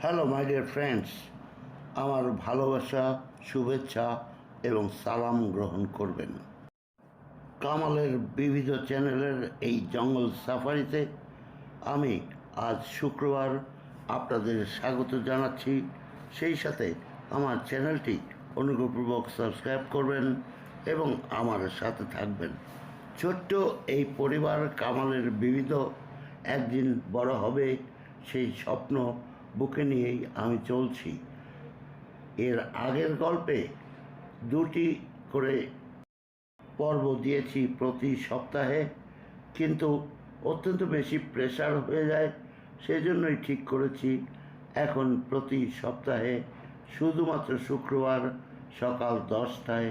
Hello my dear friends, আমার ভালোবাসা, শুভেচ্ছা এবং সালাম গ্রহণ করবেন। কামালের বিবিধ চ্যানেলের এই জঙ্গল সাফারিতে আমি আজ শুক্রবার আপনাদের স্বাগত জানাচ্ছি। সেই সাথে আমার চ্যানেলটি অনুগ্রহপূর্বক সাবস্ক্রাইব করবেন এবং আমার সাথে থাকবেন। ছোট্ট এই পরিবার কামালের বিবিধ একদিন বড় হবে, সেই স্বপ্ন বুকে নিয়েই আমি চলছি। এর আগের গল্পে 2টি করে পর্ব দিয়েছি প্রতি সপ্তাহে, কিন্তু অত্যন্ত বেশি প্রেশার হয়ে যায়, সেজন্যই ঠিক করেছি এখন প্রতি সপ্তাহে শুধুমাত্র শুক্রবার সকাল 10টায়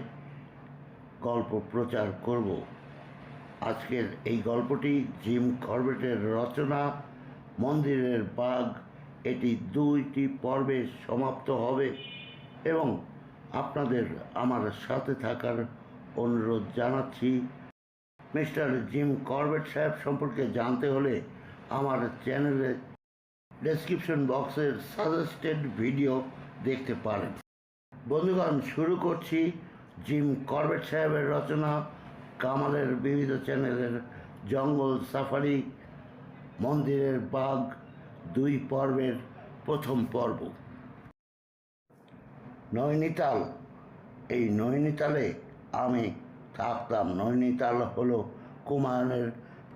গল্প প্রচার করব। আজকের এই গল্পটি জিম করবেটের রচনা, মন্দিরের বাঘ। এটি 2টি পর্বে সমাপ্ত হবে এবং আপনাদের আমার সাথে থাকার অনুরোধ জানাচ্ছি। মিস্টার জিম করবেট সাহেব সম্পর্কে জানতে হলে আমার চ্যানেলের ডেসক্রিপশন বক্সের সাজেস্টেড ভিডিও দেখতে পারেন। বন্ধুগণ, শুরু করছি জিম করবেট সাহেবের রচনা কামালের বিবিধ চ্যানেলের জঙ্গল সাফারি, মন্দিরের বাঘ 2 পর্বের প্রথম পর্ব। নৈনিতাল। এই নৈনিতালে আমি থাকতাম। নৈনিতাল হলো কুমায়ুনের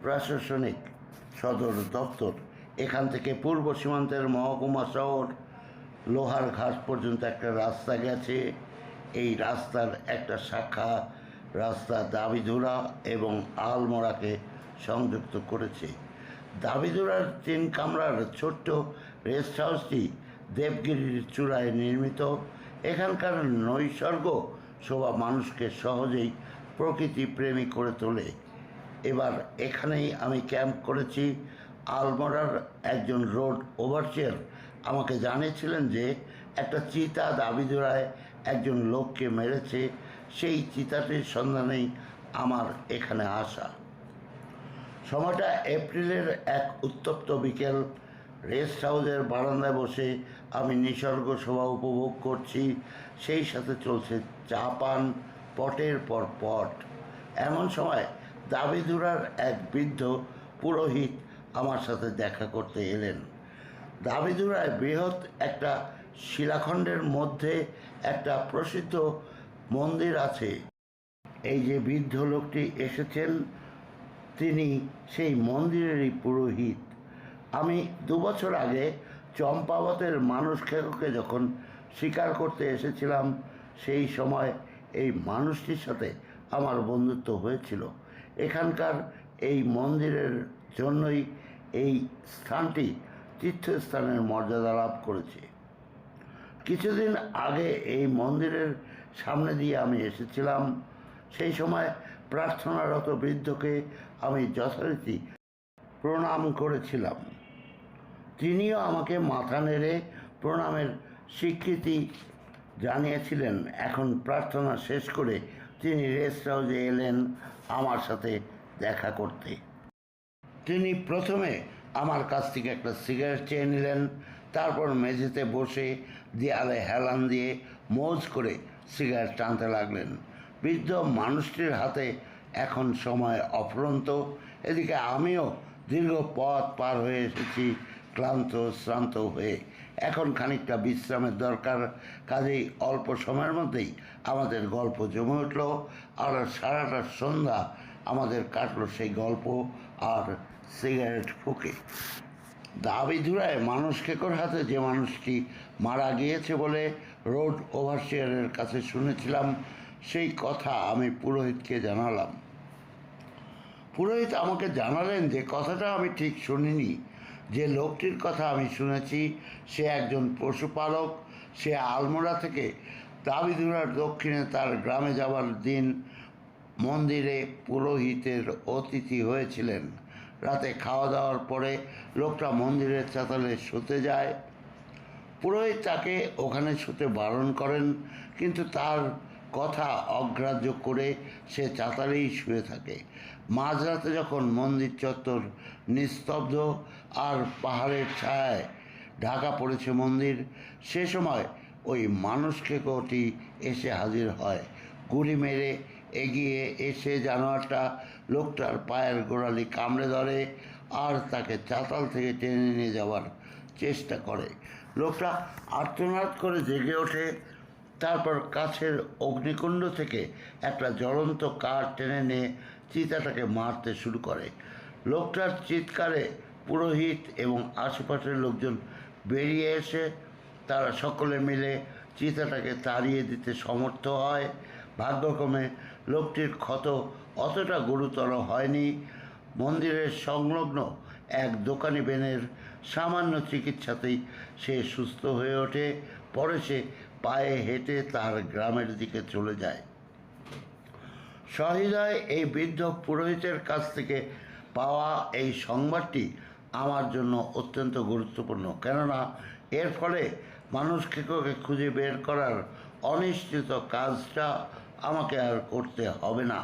প্রশাসনিক সদর দপ্তর। এখান থেকে পূর্ব সীমান্তের মহকুমা শহর লোহারঘাট পর্যন্ত একটা রাস্তা গেছে। এই রাস্তার একটা শাখা রাস্তা দাবিধুরা এবং আলমোড়াকে সংযুক্ত করেছে। দাবিধুরার 3 কামরার ছোট্ট রেস্ট হাউসটি দেবগিরির চূড়ায় নির্মিত। এখানকার নৈসর্গ শোভা মানুষকে সহজেই প্রকৃতি প্রেমী করে তোলে। এবার এখানেই আমি ক্যাম্প করেছি। আলমোড়ার একজন রোড ওভারসিয়ার আমাকে জানিয়েছিলেন যে একটা চিতা দাবিধুরায় একজন লোককে মেরেছে। সেই চিতাটির সন্ধানেই আমার এখানে আসা। সময়টা এপ্রিলের এক উত্তপ্ত বিকেল। রেস্ট হাউসের বারান্দায় বসে আমি নিসর্গ শোভা উপভোগ করছি। সেই সাথে চলছে চা পান, পটের পর পট। এমন সময় দাবিধুরার এক বৃদ্ধ পুরোহিত আমার সাথে দেখা করতে এলেন। দাবিধুরায় বৃহৎ একটা শিলাখণ্ডের মধ্যে একটা প্রসিদ্ধ মন্দির আছে। এই যে বৃদ্ধ লোকটি এসেছেন, তিনি সেই মন্দিরেরই পুরোহিত। আমি 2 বছর আগে চম্পাবতের মানুষ খেকোকে যখন শিকার করতে এসেছিলাম, সেই সময় এই মানুষটির সাথে আমার বন্ধুত্ব হয়েছিল। এখানকার এই মন্দিরের জন্যই এই স্থানটি তীর্থস্থানের মর্যাদা লাভ করেছে। কিছুদিন আগে এই মন্দিরের সামনে দিয়ে আমি এসেছিলাম। সেই সময় প্রার্থনারত বৃদ্ধকে আমি যথারীতি প্রণাম করেছিলাম। তিনিও আমাকে মাথা নেড়ে প্রণামের স্বীকৃতি জানিয়েছিলেন। এখন প্রার্থনা শেষ করে তিনি রেস্ট হাউসে এলেন আমার সাথে দেখা করতে। তিনি প্রথমে আমার কাছ থেকে একটা সিগারেট চেয়ে নিলেন, তারপর মেঝেতে বসে দেয়ালে হেলান দিয়ে মৌজ করে সিগারেট টানতে লাগলেন। বৃদ্ধ মানুষটির হাতে এখন সময় অফুরন্ত। এদিকে আমিও দীর্ঘ পথ পার হয়ে এসেছি, ক্লান্ত শ্রান্ত হয়ে। এখন খানিকটা বিশ্রামের দরকার। কাজেই অল্প সময়ের মধ্যেই আমাদের গল্প জমে উঠল, আর সারাটা সন্ধ্যা আমাদের কাটলো সেই গল্প আর সিগারেট ফুঁকে। দাবিধুরায় মানুষ খেকোর হাতে যে মানুষটি মারা গিয়েছে বলে রোড ওভারসিয়ারের কাছে শুনেছিলাম, সেই কথা আমি পুরোহিতকে জানালাম। পুরোহিত আমাকে জানালেন যে কথাটা আমি ঠিক শুনিনি। যে লোকটির কথা আমি শুনেছি সে একজন পশুপালক। সে আলমোড়া থেকে দাবিধুরার দক্ষিণে তার গ্রামে যাওয়ার দিন মন্দিরে পুরোহিতের অতিথি হয়েছিলেন। রাতে খাওয়া দাওয়ার পরে লোকটা মন্দিরের চাতালে শুতে যায়। পুরোহিত তাকে ওখানে শুতে বারণ করেন, কিন্তু তার কথা অগ্রাহ্য করে সে চাতালেই শুয়ে থাকে। মাঝরাতে যখন মন্দির চত্বর নিস্তব্ধ আর পাহাড়ের ছায়ায় ঢাকা পড়েছে মন্দির। সে সময় ওই মানুষ খেকোটি এসে হাজির হয়। গুলি মেরে এগিয়ে এসে জানোয়ারটা লোকটার পায়ের গোড়ালি কামড়ে ধরে আর তাকে চাতাল থেকে টেনে নিয়ে যাওয়ার চেষ্টা করে। লোকটা আর্তনাদ করে জেগে ওঠে। তারপর কাছের অগ্নিকুণ্ড থেকে একটা জ্বলন্ত কাঠ টেনে নিয়ে চিতাটাকে মারতে শুরু করে। লোকটার চিৎকারে পুরোহিত এবং আশেপাশের লোকজন বেরিয়ে এসে তারা সকলে মিলে চিতাটাকে তাড়িয়ে দিতে সমর্থ হয়। ভাগ্যক্রমে লোকটির ক্ষত অতটা গুরুতর হয়নি। মন্দিরের সংলগ্ন এক দোকানি বেনের সামান্য চিকিৎসাতেই সে সুস্থ হয়ে ওঠে। পরে সে পায়ে হেঁটে তার গ্রামের দিকে চলে যায়। সহৃদয় এই বৃদ্ধ পুরোহিতের কাছ থেকে পাওয়া এই সংবাদটি আমার জন্য অত্যন্ত গুরুত্বপূর্ণ, কেননা এর ফলে মানুষ খেকোকে খুঁজে বের করার অনিশ্চিত কাজটা আমাকে আর করতে হবে না।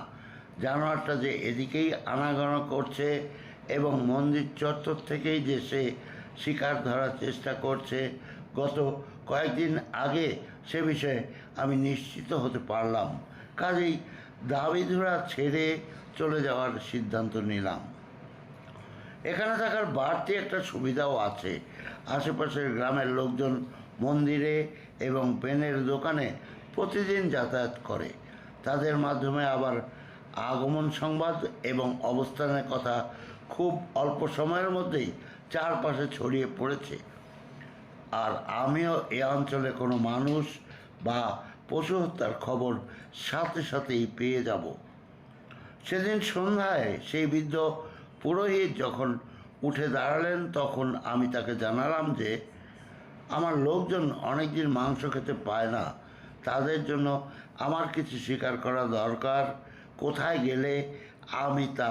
জানোয়ারটা যে এদিকেই আনাগোনা করছে এবং মন্দির চত্বর থেকেই যে সে শিকার ধরার চেষ্টা করছে, গত কয়েকদিন আগে সে বিষয়ে আমি নিশ্চিত হতে পারলাম। কাজেই দাবিধুরা ছেড়ে চলে যাওয়ার সিদ্ধান্ত নিলাম। এখানে থাকার বাড়তি একটা সুবিধাও আছে। আশেপাশের গ্রামের লোকজন মন্দিরে এবং পেনের দোকানে প্রতিদিন যাতায়াত করে। তাদের মাধ্যমে আবার আগমন সংবাদ এবং অবস্থানের কথা খুব অল্প সময়ের মধ্যেই চারপাশে ছড়িয়ে পড়েছে। আর আমিও এ অঞ্চলে কোনো মানুষ বা পশু হত্যার খবর সাথে সাথেই পেয়ে যাব। সেদিন সন্ধ্যায় সেই বৃদ্ধ পুরোহিত যখন উঠে দাঁড়ালেন, তখন আমি তাকে জানালাম যে আমার লোকজন অনেকদিন মাংস খেতে পায় না, তাদের জন্য আমার কিছু স্বীকার করা দরকার। কোথায় গেলে আমি তা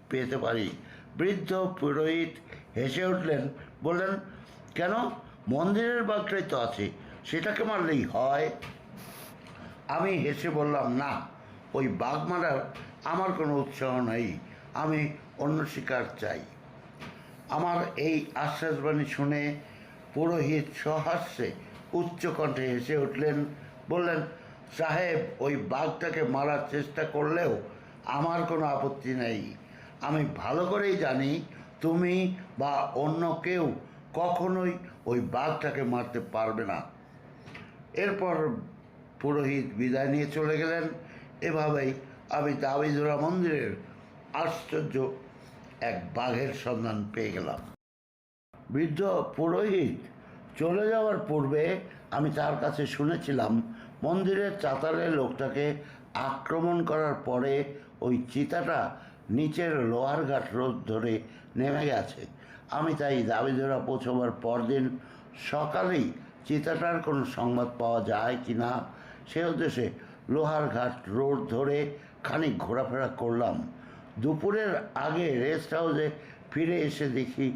পেতে পারি? বৃদ্ধ পুরোহিত হেসে উঠলেন, বললেন, কেন, মন্দিরের বাঘটাই তো আছে, সেটাকে মারলেই হয়। আমি হেসে বললাম, না, ওই বাঘ মারার আমার কোনো উৎসাহ নেই, আমি অন্য শিকার চাই। আমার এই আশ্বাসবাণী শুনে পুরোহিত সহাস্যে উচ্চকণ্ঠে হেসে উঠলেন, বললেন, সাহেব, ওই বাঘটাকে মারার চেষ্টা করলেও আমার কোনো আপত্তি নেই। আমি ভালো করেই জানি তুমি বা অন্য কেউ কখনোই ওই বাঘটাকে মারতে পারবে না। এরপর পুরোহিত বিদায় নিয়ে চলে গেলেন। এভাবেই আমি দাবিধুরা মন্দিরের আশ্চর্য এক বাঘের সন্ধান পেয়ে গেলাম। বৃদ্ধ পুরোহিত চলে যাওয়ার পূর্বে আমি তার কাছে শুনেছিলাম মন্দিরের চাতালে লোকটাকে আক্রমণ করার পরে ওই চিতাটা নিচের লোহার ঘাট রোড ধরে নেমে গেছে। আমি তাই দাবিধরা পৌঁছবার পরদিন সকালেই চিতাটার কোনো সংবাদ পাওয়া যায় কি না সে উদ্দেশ্যে লোহার ঘাট রোড ধরে খানিক ঘোরাফেরা করলাম। দুপুরের আগে রেস্ট হাউসে ফিরে এসে দেখি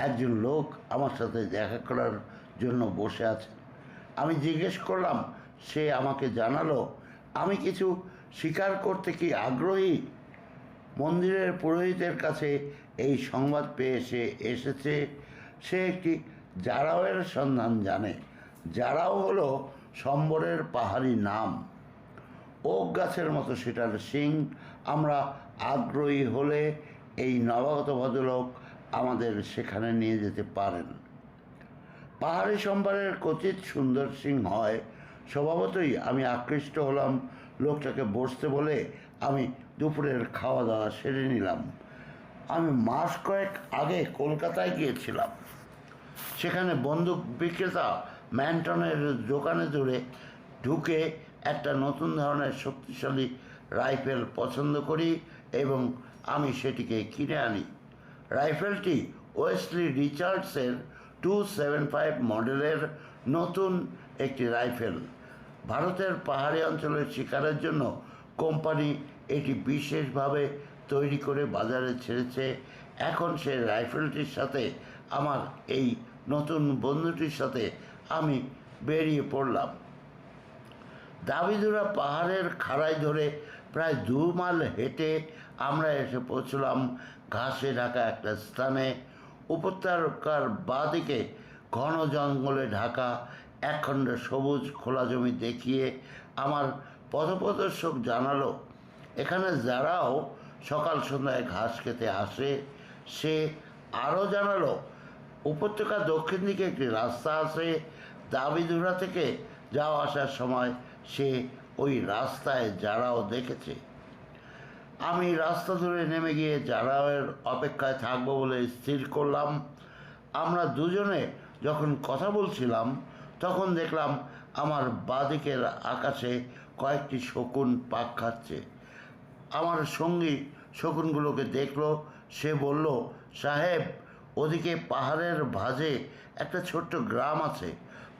একজন লোক আমার সাথে দেখা করার জন্য বসে আছে। আমি জিজ্ঞেস করলাম, সে আমাকে জানালো আমি কিছু স্বীকার করতে কি আগ্রহী। মন্দিরের পুরোহিতের কাছে এই সংবাদ পেয়ে সে এসেছে। সে একটি জারাওয়ের সন্ধান জানে। জারাও হলো সম্বরের পাহাড়ি নাম। ওক গাছের মতো সেটার শিং। আমরা আগ্রহী হলে এই নবাগত ভদ্রলোক আমাদের সেখানে নিয়ে যেতে পারেন। পাহাড়ি সম্বরের কচিত সুন্দর শিং হয়। স্বভাবতই আমি আকৃষ্ট হলাম। লোকটাকে বসতে বলে আমি দুপুরের খাওয়া দাওয়া সেরে নিলাম। আমি মাস কয়েক আগে কলকাতায় গিয়েছিলাম। সেখানে বন্দুক বিক্রেতা ম্যান্টনের দোকানে ঢুকে একটা নতুন ধরনের শক্তিশালী রাইফেল পছন্দ করি এবং আমি সেটিকে কিনে আনি। রাইফেলটি ওয়েসলি রিচার্ডসের 275 মডেলের নতুন একটি রাইফেল। ভারতের পাহাড়ি অঞ্চলের শিকারের জন্য কোম্পানি এটি বিশেষভাবে তৈরি করে বাজারে ছেড়েছে। এখন সে রাইফেলটির সাথে আমার এই নতুন বন্ধুটির সাথে আমি বেরিয়ে পড়লাম। দাবিধুরা পাহাড়ের খাড়াই ধরে প্রায় 2 মাইল হেঁটে আমরা এসে পৌঁছলাম ঘাসে ঢাকা একটা স্থানে। উপত্যকার বাঁদিকে ঘন জঙ্গলে ঢাকা একখণ্ড সবুজ খোলা জমি দেখিয়ে আমার পথপ্রদর্শক জানালো এখানে যারাও সকাল সন্ধ্যায় ঘাস খেতে আসে। সে আরও জানালো উপত্যকার দক্ষিণ দিকে একটি রাস্তা আছে। দাবিদুরা থেকে যাওয়া আসার সময় সে ওই রাস্তায় যারাও দেখেছে। আমি রাস্তা ধরে নেমে গিয়ে জারাওয়ের অপেক্ষায় থাকবো বলে স্থির করলাম। আমরা দুজনে যখন কথা বলছিলাম তখন দেখলাম আমার বাঁদিকের আকাশে কয়েকটি শকুন পাক খাচ্ছে। আমার সঙ্গী শকুনগুলোকে দেখলো। সে বলল, সাহেব, ওদিকে পাহাড়ের ভাঁজে একটা ছোট্ট গ্রাম আছে।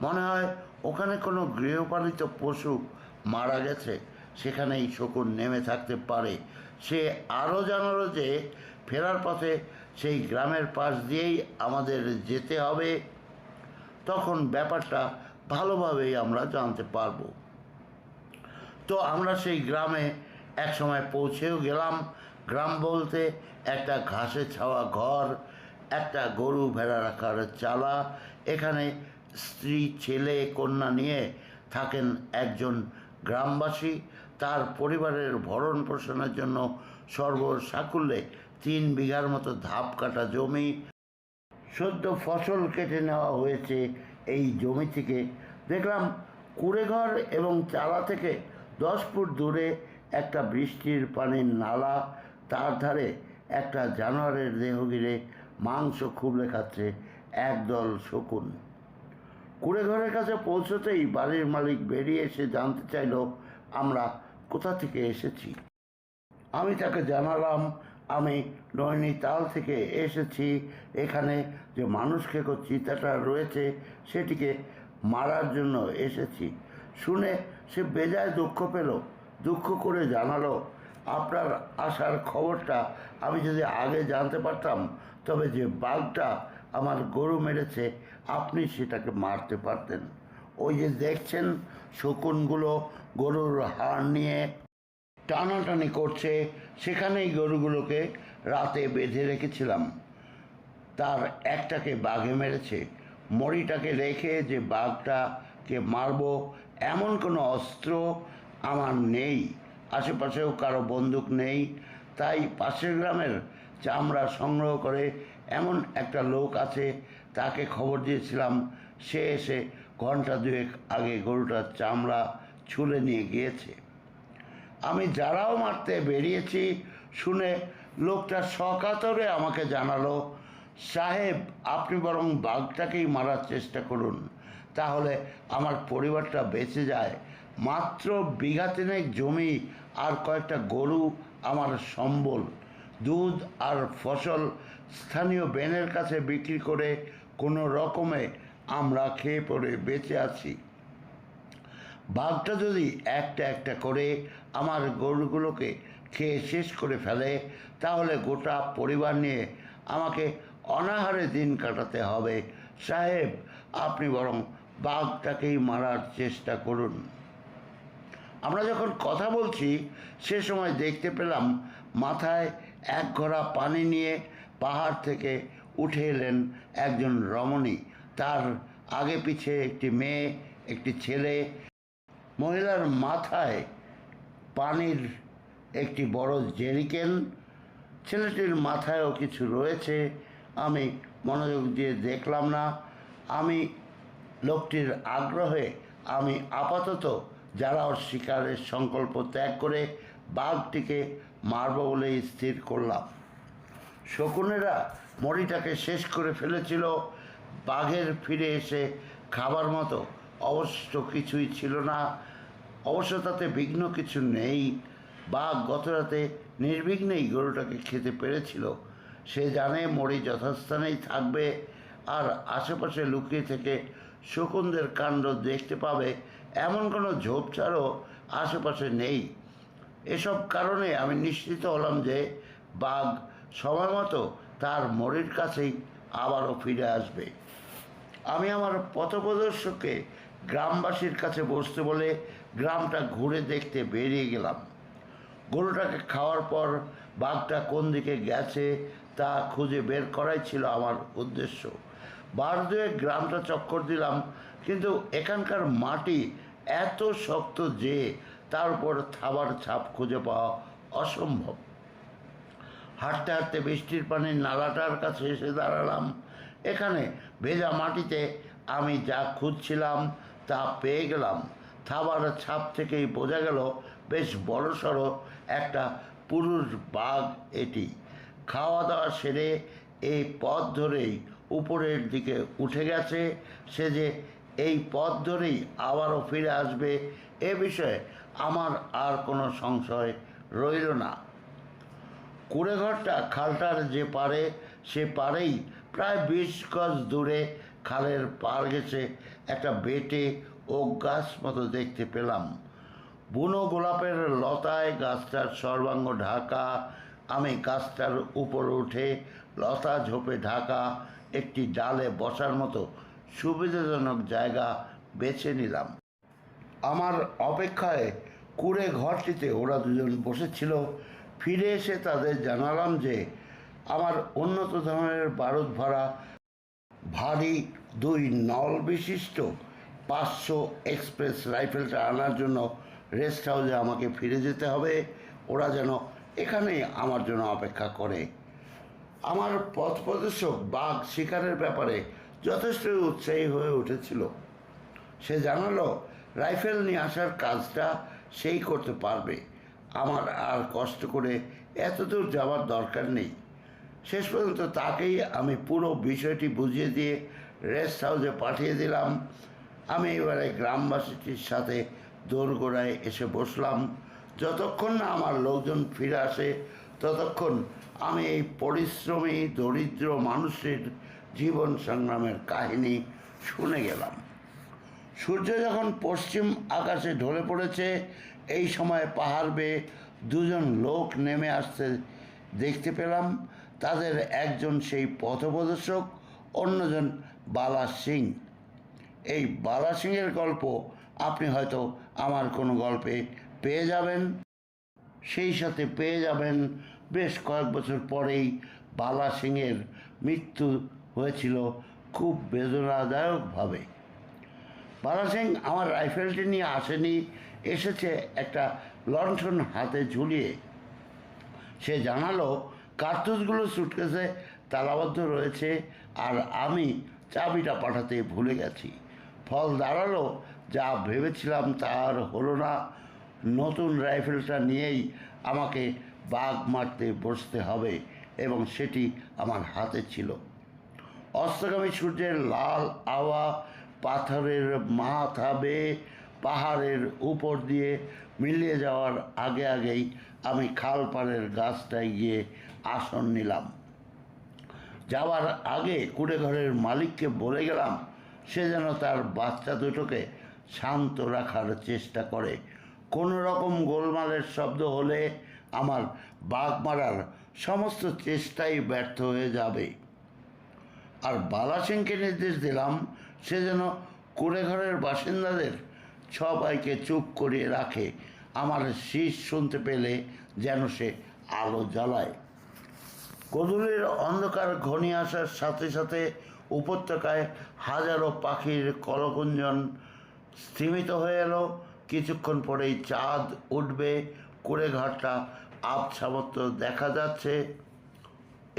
মনে হয় ওখানে কোনো গৃহপালিত পশু মারা গেছে, সেখানেই শকুন নেমে থাকতে পারে। সে আরও জানালো যে ফেরার পথে সেই গ্রামের পাশ দিয়েই আমাদের যেতে হবে। তখন ব্যাপারটা ভালোভাবেই আমরা জানতে পারবো। তো আমরা সেই গ্রামে একসময় পৌঁছেও গেলাম। গ্রাম বলতে একটা ঘাসে ছাওয়া ঘর, একটা গরু ভেড়া রাখার চালা। এখানে স্ত্রী ছেলে কন্যা নিয়ে থাকেন একজন গ্রামবাসী। তার পরিবারের ভরণ পোষণের জন্য সর্বসাকুল্যে 3 বিঘার মতো ধাপ কাটা জমি। সদ্য ফসল কেটে নেওয়া হয়েছে এই জমি থেকে। দেখলাম কুড়েঘর এবং চালা থেকে 10 ফুট দূরে একটা বৃষ্টির পানির নালা, তার ধারে একটা জানোয়ারের দেহ ঘিরে মাংস খুবলে খাচ্ছে একদল শকুন। কুড়েঘরের কাছে পৌঁছতেই বাড়ির মালিক বেরিয়ে এসে জানতে চাইল আমরা কোথা থেকে এসেছি। আমি তাকে জানালাম আমি নৈনিতাল থেকে এসেছি। এখানে যে মানুষ খেকো চিতাটা রয়েছে সেটিকে মারার জন্য এসেছি। শুনে সে বেজায় দুঃখ পেল। দুঃখ করে জানালো, আপনার আসার খবরটা আমি যদি আগে জানতে পারতাম তবে যে বাঘটা আমার গরু মেরেছে আপনি সেটাকে মারতে পারতেন। ওই যে দেখছেন শকুনগুলো গরুর হাড় নিয়ে টানাটানি করছে, সেখানেই গরুগুলোকে রাতে বেঁধে রেখেছিলাম। তার একটাকে বাঘে মেরেছে। মরিটাকে রেখে যে বাঘটাকে মারব এমন কোনো অস্ত্র আমার নেই, আশেপাশেও কারো বন্দুক নেই। তাই পাশের গ্রামের চামড়া সংগ্রহ করে এমন একটা লোক আছে, তাকে খবর দিয়েছিলাম। সে এসে ঘন্টা 2 আগে গরুটার চামড়া ছুলে নিয়ে গিয়েছে। আমি যারাও মারতে বেরিয়েছি শুনে লোকটা সকাতরে আমাকে জানালো, সাহেব, আপনি বরং বাঘটাকেই মারার চেষ্টা করুন, তাহলে আমার পরিবারটা বেঁচে যায়। মাত্র 3 বিঘা জমি আর কয়েকটা গরু আমার সম্বল। দুধ আর ফসল স্থানীয় বেনের কাছে বিক্রি করে কোনো রকমে আমরা খেয়ে পড়ে বেঁচে আছি। বাঘটা যদি একটা একটা করে আমার গরুগুলোকে খেয়ে শেষ করে ফেলে তাহলে গোটা পরিবার নিয়ে আমাকে অনাহারে দিন কাটাতে হবে। সাহেব, আপনি বরং বাঘটাকেই মারার চেষ্টা করুন। আমরা যখন কথা বলছি সে সময় দেখতে পেলাম মাথায় 1 ঘড়া পানি নিয়ে পাহাড় থেকে উঠে এলেন একজন রমণী। তার আগে পিছে একটি মেয়ে, একটি ছেলে। মহিলার মাথায় পানির একটি বড় জেরিকেন, ছেলেটির মাথায়ও কিছু রয়েছে। আমি মনোযোগ দিয়ে দেখলাম না। আমি লোকটির আগ্রহে আমি আপাতত যারা ওর শিকারের সংকল্প ত্যাগ করে বাঘটিকে মারব বলে স্থির করলাম। শকুনেরা মরিটাকে শেষ করে ফেলেছিল। বাঘের ফিরে এসে খাবার মতো অবশিষ্ট কিছুই ছিল না। অবশ্য তাতে বিঘ্ন কিছু নেই। বাঘ গতরাতে নির্বিঘ্নেই গরুটাকে খেতে পেরেছিল। সে জানে মরি যথাস্থানেই থাকবে আর আশেপাশে লুকিয়ে থেকে শকুনদের কাণ্ড দেখতে পাবে এমন কোনো ঝোপঝাড়ও আশেপাশে নেই। এসব কারণে আমি নিশ্চিত হলাম যে বাঘ সময় মতো তার মরির কাছেই আবারও ফিরে আসবে। আমি আমার পথপ্রদর্শককে গ্রামবাসীর কাছে বসতে বলে গ্রামটা ঘুরে দেখতে বেরিয়ে গেলাম। গরুটাকে খাওয়ার পর বাঘটা কোন দিকে গেছে তা খুঁজে বের করাই ছিল আমার উদ্দেশ্য। বার দুয়েক গ্রামটা চক্কর দিলাম, কিন্তু এখানকার মাটি এত শক্ত যে তার উপর থাবার ছাপ খুঁজে পাওয়া অসম্ভব। হাঁটতে হাঁটতে বৃষ্টির পানির নালাটার কাছে এসে দাঁড়ালাম। এখানে ভেজা মাটিতে আমি যা খুঁজছিলাম তা পেয়ে গেলাম। থাবার ছাপ থেকেই বোঝা গেল বেশ বড়সড় একটা পুরুষ বাঘ এটি। খাওয়া দাওয়া সেরে এই পথ ধরেই উপরের দিকে উঠে গেছে। সে যে এই পথ ধরেই আবারও ফিরে আসবে এ বিষয়ে আমার আর কোনো সংশয় রইল না। কুড়েঘরটা খালটার যে পারে সে পারেই প্রায় 20 গজ দূরে খালের পার গেছে একটা বেটে ওক গাছ মতো দেখতে পেলাম। বুনো গোলাপের লতায় গাছটার সর্বাঙ্গ ঢাকা। আমি গাছটার উপর উঠে লতা ঝোপে ঢাকা একটি ডালে বসার মতো সুবিধাজনক জায়গা বেছে নিলাম। আমার অপেক্ষায় কুড়ে ঘরটিতে ওরা দুজন বসেছিল। ফিরে এসে তাদের জানালাম যে আমার উন্নত ধরনের বারুদ ভরা ভারী 2 নল বিশিষ্ট 500 এক্সপ্রেস রাইফেলটা আনার জন্য রেস্ট হাউসে আমাকে ফিরে যেতে হবে। ওরা যেন এখানেই আমার জন্য অপেক্ষা করে। আমার পথ প্রদর্শক বাঘ শিকারের ব্যাপারে যথেষ্ট উৎসাহী হয়ে উঠেছিল। সে জানালো রাইফেল নিয়ে আসার কাজটা সেই করতে পারবে। আমার আর কষ্ট করে এত দূর যাওয়ার দরকার নেই। শেষ পর্যন্ত তাকেই আমি পুরো বিষয়টি বুঝিয়ে দিয়ে রেস্ট হাউসে পাঠিয়ে দিলাম। আমি এবারে গ্রামবাসীটির সাথে দোরগোড়ায় এসে বসলাম। যতক্ষণ না আমার লোকজন ফিরে আসে ততক্ষণ আমি এই পরিশ্রমী দরিদ্র মানুষের জীবন সংগ্রামের কাহিনী শুনে গেলাম। সূর্য যখন পশ্চিম আকাশে ঢলে পড়েছে এই সময় পাহাড় বেয়ে 2 জন লোক নেমে আসতে দেখতে পেলাম। তাদের একজন সেই পথপ্রদর্শক, অন্যজন বালা সিং। এই বালা সিংয়ের গল্প আপনি হয়তো আমার কোনো গল্পে পেয়ে যাবেন। সেই সাথে পেয়ে যাবেন বেশ কয়েক বছর পরেই বালা সিংয়ের মৃত্যু হয়েছিল খুব বেদনাদায়কভাবে। বালা সিং আমার রাইফেলটি নিয়ে আসেনি, এসেছে একটা লণ্ঠন হাতে ঝুলিয়ে। সে জানালো কার্তুজগুলো সুটকেসে তালাবদ্ধ রয়েছে আর আমি চাবিটা পাঠাতে ভুলে গেছি। ফল দাঁড়ালো যা ভেবেছিলাম তা আর হলো না। নতুন রাইফেলটা নিয়েই আমাকে বাঘ মারতে বসতে হবে এবং সেটি আমার হাতে ছিল। অস্তগামী সূর্যের লাল আওয়া পাথরের মাথা বেয়ে পাহাড়ের উপর দিয়ে মিলিয়ে যাওয়ার আগে আগেই আমি খাল পাড়ের গাছটায় গিয়ে আসন নিলাম। যাওয়ার আগে কুড়েঘরের মালিককে বলে গেলাম সে যেন তার বাচ্চা দুটোকে শান্ত রাখার চেষ্টা করে। কোনো রকম গোলমালের শব্দ হলে আমার বাঘ মারার সমস্ত চেষ্টাই ব্যর্থ হয়ে যাবে। আর বালা সিংকে নির্দেশ দিলাম সে যেন কুড়েঘরের বাসিন্দাদের সবাইকে চুপ করিয়ে রাখে। আমার শীষ শুনতে পেলে যেন সে আলো জ্বালায়। গোধূলির অন্ধকার ঘনিয়ে আসার সাথে সাথে উপত্যকায় হাজারো পাখির কলকুঞ্জন স্থিমিত হয়ে এলো। কিছুক্ষণ পরেই চাঁদ উঠবে। কুড়েঘরটা আবছামত্র দেখা যাচ্ছে।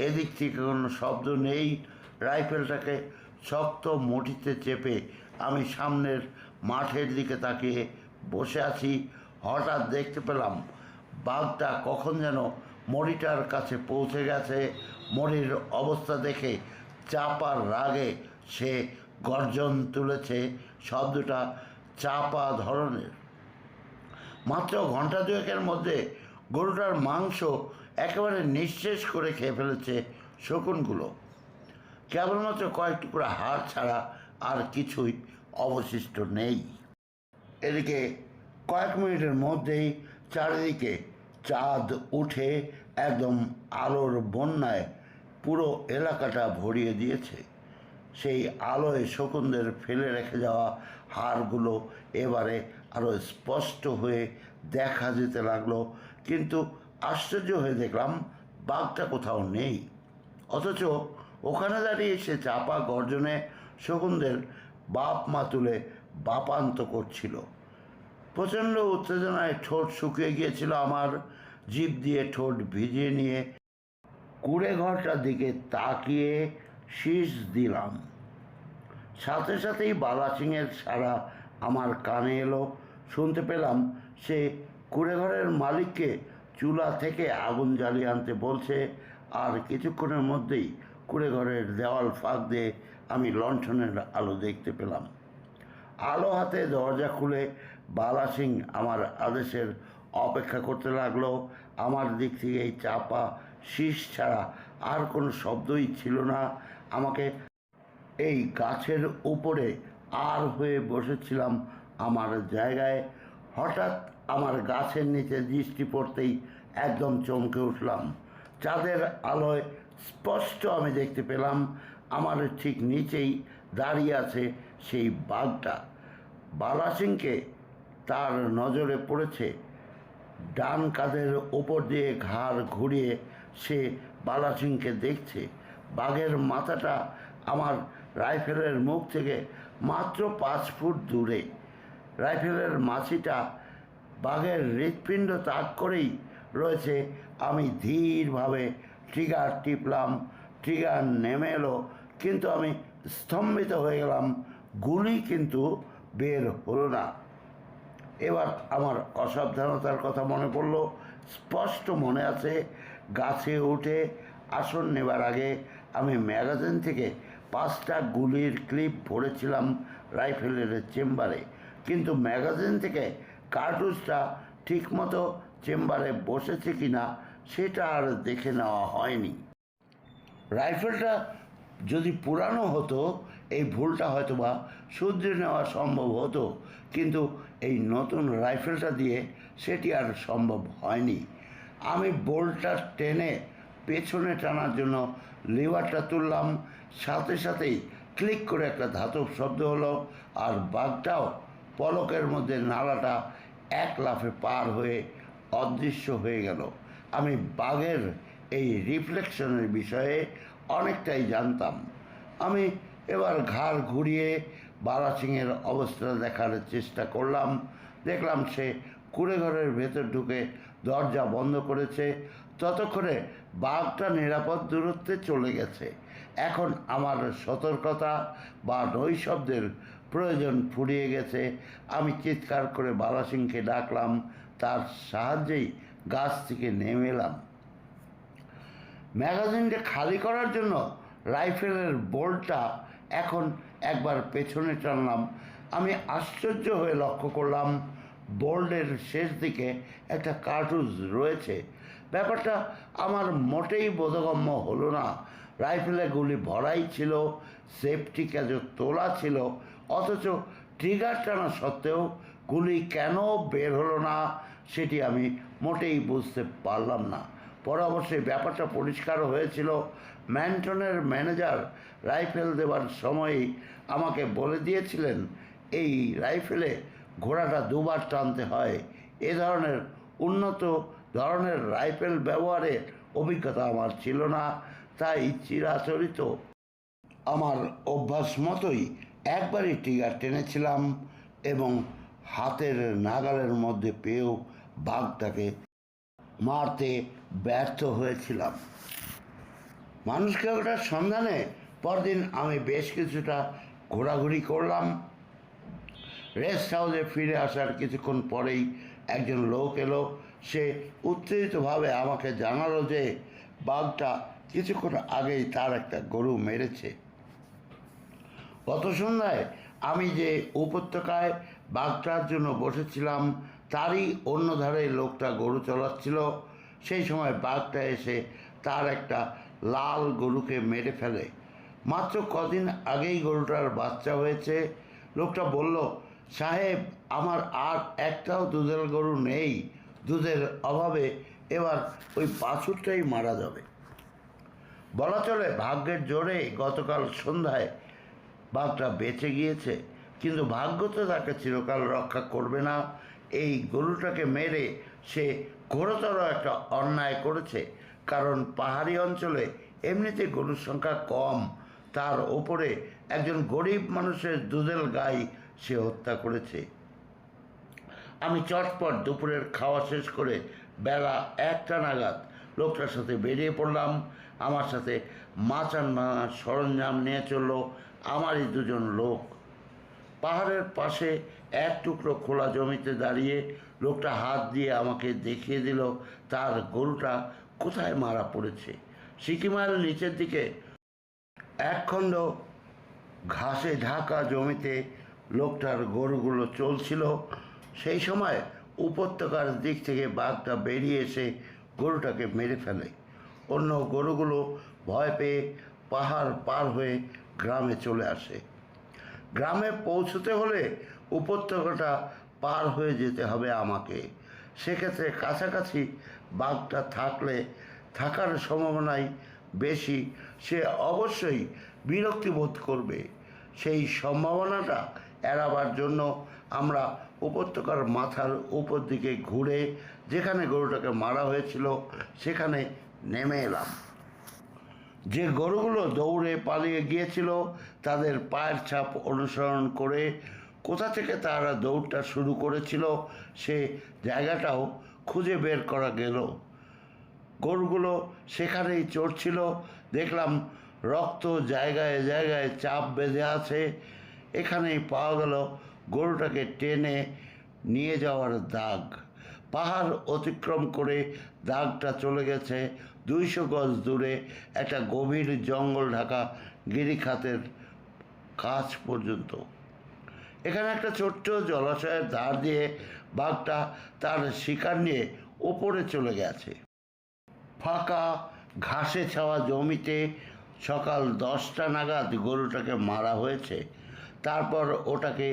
এদিক থেকে কোনো শব্দ নেই। রাইফেলটাকে শক্ত মুঠিতে চেপে আমি সামনের মাঠের দিকে তাকিয়ে বসে আছি। হঠাৎ দেখতে পেলাম বাঘটা কখন যেন মরিটার কাছে পৌঁছে গেছে। মরির অবস্থা দেখে চাপার রাগে সে গর্জন তুলেছে। শব্দটা চাপা ধরনের। মাত্র ঘন্টা দুয়েকের মধ্যে গরুটার মাংস একেবারে নিঃশেষ করে খেয়ে ফেলেছে শকুনগুলো। কেবলমাত্র কয়েক টুকরা হাড় ছাড়া আর কিছুই অবশিষ্ট নেই। এদিকে কয়েক মিনিটের মধ্যেই চারিদিকে চাঁদ উঠে একদম আলোর বন্যায় পুরো এলাকাটা ভরিয়ে দিয়েছে। সেই আলোয় শকুনদের ফেলে রেখে যাওয়া হাড়গুলো এবারে আরও স্পষ্ট হয়ে দেখা যেতে লাগলো। কিন্তু আশ্চর্য হয়ে দেখলাম বাঘটা কোথাও নেই, অথচ ওখানে দাঁড়িয়ে সে চাপা গর্জনে শকুনদের বাপ মা তুলে বাপান্ত করছিল। প্রচণ্ড উত্তেজনায় ঠোঁট শুকিয়ে গিয়েছিল আমার। জিভ দিয়ে ঠোঁট ভিজিয়ে নিয়ে কুড়ে ঘরটার দিকে তাকিয়ে শীষ দিলাম। সাথে সাথেই বালা সিংয়ের সাড়া আমার কানে এলো। শুনতে পেলাম সে কুড়ে ঘরের মালিককে চুলা থেকে আগুন জ্বালিয়ে আনতে বলছে। আর কিছুক্ষণের মধ্যেই কুড়ে ঘরের দেওয়াল ফাঁক দিয়ে আমি লণ্ঠনের আলো দেখতে পেলাম। আলো হাতে দরজা খুলে বালা সিং আমার আদেশের অপেক্ষা করতে লাগলো। আমার দিক থেকে এই চাপা শীষ ছাড়া আর কোনো শব্দই ছিল না। আমাকে এই গাছের উপরে আর হয়ে বসেছিলাম আমার জায়গায়। হঠাৎ আমার গাছের নিচে দৃষ্টি পড়তেই একদম চমকে উঠলাম। চাঁদের আলোয় স্পষ্ট আমি দেখতে পেলাম আমার ঠিক নিচেই দাঁড়িয়ে আছে সেই বাঘটা। বালা সিংকে তার নজরে পড়েছে। ডান কাঁধের ওপর দিয়ে ঘাড় ঘুরিয়ে সে বালা সিংকে দেখছে। বাঘের মাথাটা আমার রাইফেলের মুখ থেকে মাত্র 5 ফুট দূরে। রাইফেলের মাছিটা বাঘের হৃৎপিণ্ড তাক করেই রয়েছে। আমি ধীরভাবে ট্রিগার টিপলাম। ট্রিগার নেমে এলো, কিন্তু আমি স্তম্ভিত হয়ে গেলাম। গুলি কিন্তু বের হলো না। এবার আমার অসাবধানতার কথা মনে পড়ল। স্পষ্ট মনে আছে, গাছে উঠে আসন নেবার আগে আমি ম্যাগাজিন থেকে 5টা গুলির ক্লিপ ভরেছিলাম রাইফেলের চেম্বারে, কিন্তু ম্যাগাজিন থেকে কার্টুজটা ঠিকমতো চেম্বারে বসেছে কি না সেটা আর দেখে নেওয়া হয়নি। রাইফেলটা যদি পুরানো হতো এই ভুলটা হয়তোবা শুধরে নেওয়া সম্ভব হতো, কিন্তু এই নতুন রাইফেলটা দিয়ে সেটি আর সম্ভব হয়নি। আমি বোল্টটা টেনে পেছনে টানার জন্য লিভারটা তুললাম। সাথে সাথেই ক্লিক করে একটা ধাতব শব্দ হলো, আর বাঘটাও পলকের মধ্যে নালাটা এক লাফে পার হয়ে অদৃশ্য হয়ে গেল। আমি বাঘের এই রিফ্লেকশনের বিষয়ে অনেকটাই জানতাম। আমি এবার ঘাড় ঘুরিয়ে বালা সিংয়ের অবস্থা দেখার চেষ্টা করলাম। দেখলাম সে কুড়ে ঘরের ভেতর ঢুকে দরজা বন্ধ করেছে। ততক্ষণে বাঘটা নিরাপদ দূরত্বে চলে গেছে। এখন আমার সতর্কতা বা নৈশব্দের প্রয়োজন ফুরিয়ে গেছে। আমি চিৎকার করে বালা সিংকে ডাকলাম। তার সাহায্যেই গাছ থেকে নেমে এলাম। ম্যাগাজিনটা খালি করার জন্য রাইফেলের বোল্টটা এখন একবার পেছনে টানলাম। আমি আশ্চর্য হয়ে লক্ষ্য করলাম বোল্টের শেষ দিকে একটা কার্টুজ রয়েছে। ব্যাপারটা আমার মোটেই বোধগম্য হলো না। রাইফেলে গুলি ভরাই ছিল, সেফটি ক্যাজও তোলা ছিল, অথচ ট্রিগার টানা সত্ত্বেও গুলি কেন বের হলো না সেটি আমি মোটেই বুঝতে পারলাম না। পরে অবশ্যই ব্যাপারটা পরিষ্কার হয়েছিল। ম্যানটনের ম্যানেজার রাইফেল দেবার সময়ই আমাকে বলে দিয়েছিলেন এই রাইফেলে ঘোড়াটা 2বার টানতে হয়। এ ধরনের উন্নত ধরনের রাইফেল ব্যবহারের অভিজ্ঞতা আমার ছিল না, তাই চিরাচরিত আমার অভ্যাস মতোই একবারই ট্রিগার টেনেছিলাম এবং হাতের নাগালের মধ্যে পেয়েও বাঘটাকে মারতে ব্যর্থ হয়েছিলাম। মানুষকে ওটার সন্ধানে পরদিন আমি বেশ কিছুটা ঘোরাঘুরি করলাম। রেস্ট হাউসে ফিরে আসার কিছুক্ষণ পরেই একজন লোক এলো। সে উত্তেজিতভাবে আমাকে জানালো যে বাঘটা কিছুক্ষণ আগেই তার একটা গরু মেরেছে। গত সন্ধ্যায় আমি যে উপত্যকায় বাঘটার জন্য বসেছিলাম তারই অন্য ধারে লোকটা গরু চড়াচ্ছিল। সেই সময় বাঘটা এসে তার একটা লাল গরুকে মেরে ফেলে। মাত্র কদিন আগেই গরুটার বাচ্চা হয়েছে। লোকটা বলল, সাহেব, আমার আর একটাও দুধের গরু নেই। দুধের অভাবে এবার ওই বাছুরটাই মারা যাবে। বলা চলে ভাগ্যের জোরে গতকাল সন্ধ্যায় বাঘটা বেঁচে গিয়েছে, কিন্তু ভাগ্য তো তাকে চিরকাল রক্ষা করবে না। এই গরুটাকে মেরে সে ঘোরতর একটা অন্যায় করেছে, কারণ পাহাড়ি অঞ্চলে এমনিতে গরুর সংখ্যা কম, তার ওপরে একজন গরিব মানুষের দুধেল গাই সে হত্যা করেছে। আমি চটপট দুপুরের খাওয়া শেষ করে বেলা 1টা নাগাদ লোকটার সাথে বেরিয়ে পড়লাম। আমার সাথে মাচান ভাঙার সরঞ্জাম নিয়ে চলল আমারই দুজন লোক। পাহাড়ের পাশে এক টুকরো খোলা জমিতে দাঁড়িয়ে লোকটা হাত দিয়ে আমাকে দেখিয়ে দিল তার গরুটা কোথায় মারা পড়েছে। সিকিমার নিচের দিকে একখণ্ড ঘাসে ঢাকা জমিতে লোকটার গরুগুলো চলছিল। সেই সময় উপত্যকার দিক থেকে বাঘটা বেরিয়ে এসে গরুটাকে মেরে ফেলে। অন্য গরুগুলো ভয় পেয়ে পাহাড় পার হয়ে গ্রামে চলে আসে। গ্রামে পৌঁছতে হলে উপত্যকাটা পার হয়ে যেতে হবে আমাকে। সেক্ষেত্রে কাছাকাছি বাঘটা থাকার সম্ভাবনাই বেশি। সে অবশ্যই বিরক্তি বোধ করবে। সেই সম্ভাবনাটা এড়াবার জন্য আমরা উপত্যকার মাথার উপর দিকে ঘুরে যেখানে গরুটাকে মারা হয়েছিল সেখানে নেমে এলাম। যে গরুগুলো দৌড়ে পালিয়ে গিয়েছিল তাদের পায়ের ছাপ অনুসরণ করে কোথা থেকে তারা দৌড়টা শুরু করেছিল সে জায়গাটাও খুঁজে বের করা গেল। গরুগুলো সেখানেই চড়ছিল। দেখলাম রক্ত জায়গায় জায়গায় চাপ বেঁধে আছে। এখানেই পাওয়া গেল গরুটাকে টেনে নিয়ে যাওয়ার দাগ। পাহাড় অতিক্রম করে দাগটা চলে গেছে 200 গজ দূরে একটা গভীর জঙ্গল ঢাকা গিরিখাতের কাছ পর্যন্ত। এখানে একটা ছোট্ট জলাশয়ের ধার দিয়ে বাঘটা তার শিকার নিয়ে ওপরে চলে গেছে। ফাঁকা ঘাসে ছাওয়া জমিতে সকাল 10টা নাগাদ গরুটাকে মারা হয়েছে। তারপর ওটাকে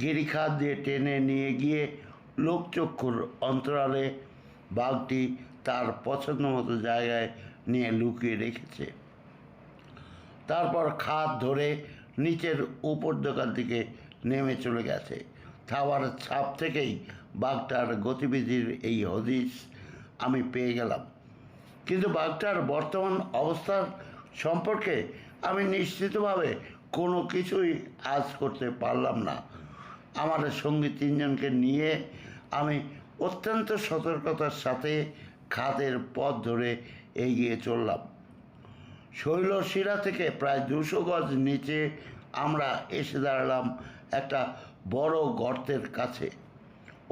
গিরিখাত দিয়ে টেনে নিয়ে গিয়ে লোকচক্ষুর অন্তরালে বাঘটি তার পছন্দ মতো জায়গায় নিয়ে লুকিয়ে রেখেছে। তারপর খাদ ধরে নিচের উপত্যকার দিকে নেমে চলে গেছে। থাবার ছাপ থেকেই বাঘটার গতিবিধির এই হদিশ আমি পেয়ে গেলাম। কিন্তু বাঘটার বর্তমান অবস্থার সম্পর্কে আমি নিশ্চিতভাবে কোনো কিছুই আজ করতে পারলাম না। আমার সঙ্গী 3জনকে নিয়ে আমি অত্যন্ত সতর্কতার সাথে খাদের পথ ধরে এগিয়ে চললাম। শৈলশিরা থেকে প্রায় 200 গজ নিচে আমরা এসে দাঁড়ালাম একটা বড় গর্তের কাছে।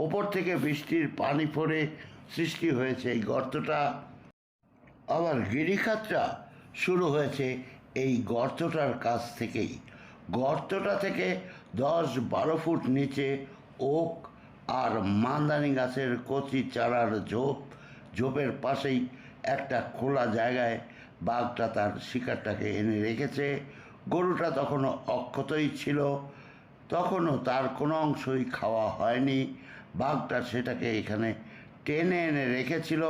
ওপর থেকে বৃষ্টির পানি পড়ে সৃষ্টি হয়েছে এই গর্তটা। আবার গিরিখাতটা শুরু হয়েছে এই গর্তটার কাছ থেকেই। গর্তটা থেকে 10-12 ফুট নিচে ওক আর মান্দানি গাছের কচি চারার ঝোপের পাশেই একটা খোলা জায়গায় বাঘটা তার শিকারটাকে এনে রেখেছে। গরুটা তখনও অক্ষতই ছিল, তখনও তার কোনো অংশই খাওয়া হয়নি। বাঘটা সেটাকে এখানে টেনে এনে রেখেছিল